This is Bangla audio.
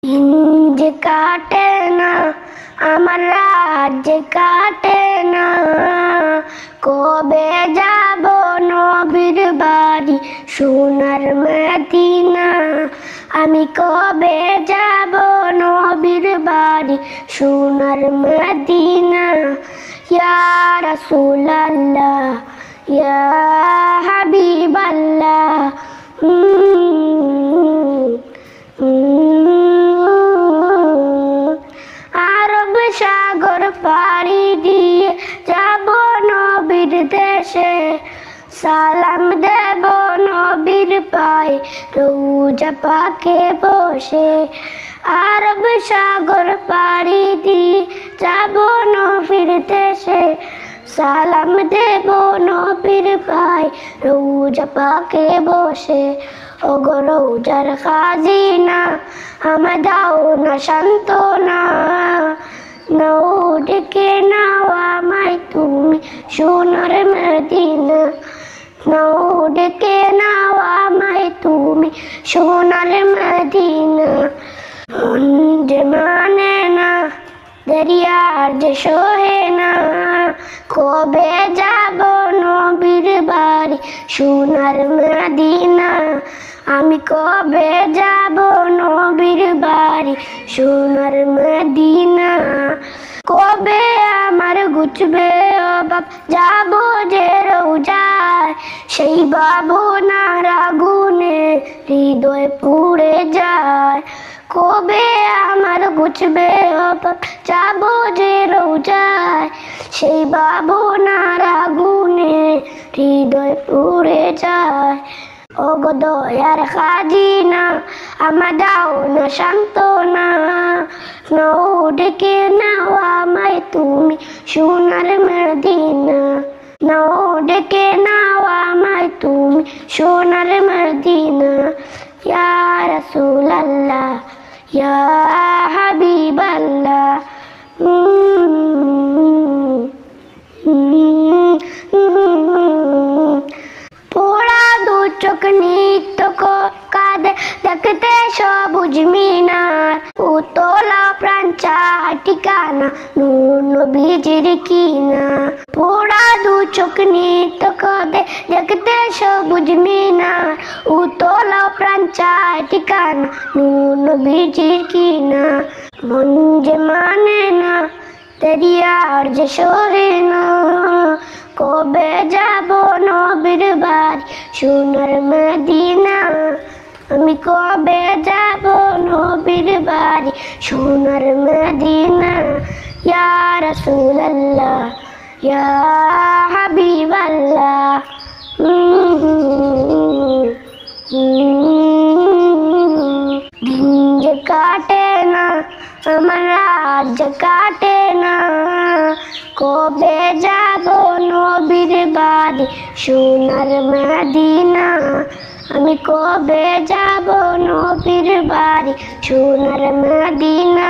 দিন যে কাটে না আমার রাত যে কাটে না, কবে যাব নবীর বাড়ি সোনার মদিনা। আমি কবে যাব নবীর বাড়ি সোনার মদিনা। ইয়া রাসূলুল্লাহ ইয়া হাবিবাল্লাহ। আরব সাগর পাড়ি দিয়ে যাব নবীর দেশে, সালাম দেব নবীর পায়ে রওজা পাকে বসে। আরব সাগর পাড়ি দিয়ে যাব নবীর দেশে, সালাম দেব নবীর পায়ে রওজা পাকে বসে। ওগো রওজার খাজিনা আমায় দাও না সান্ত্বনা, নাও ডেকে নাও আমায় তুমি সোনার মদিনা। নাও ডেকে নাও আমায় তুমি সোনার মদিনা। মন যে মানে না দরিয়ার যে সহে না, কবে যাব নবীর বাড়ি সোনার মদিনা। আমি কবে যাব নবীর বাড়ি সোনার মদিনা। কবে আমার গুছবে অভাব যাব যে রওজায়, সেই ভাবনার আগুনে হৃদয় পুড়ে যায়। কবে আমার গুছবে অভাব যাব যে রওজায়, সেই ভাবনার আগুনে হৃদয় পুড়ে যায়। ওগো দয়ার খাজিনা আমায় দাও না সান্ত্বনা, নাও ডেকে নাও আমায় তুমি সোনার মদিনা। নাও ডেকে নাও আমায় তুমি সোনার মদিনা। ইয়া রাসূলুল্লাহ ইয়া হাবিবাল্লাহ। পোড়া দু চোখ নিত্য কাঁদে দেখতে সবুজ মিনার, উতলা প্রাণ চায় ঠিকানা নূর নবীজির কিনা। পোড়া দু চোখ নিত্য কাঁদে দেখতে সবুজ মিনার, উতলা প্রাণ চায় ঠিকানা নূর নবীজির কিনা। মন যে মানে না দরিয়ার যে সহে না, কবে যাব নবীর বাড়ি সোনার মদিনা। আমি কবে যাব নবীর বাড়ি সোনার মদিনা। ইয়া রাসূলুল্লাহ ইয়া হাবিবাল্লাহ। দিন যে কাটে না আমার রাত যে কাটে না, কবে যাব নবীর বাড়ি সোনার মদিনা। আমি কবে যাব নবীর বাড়ি সোনার মদিনা।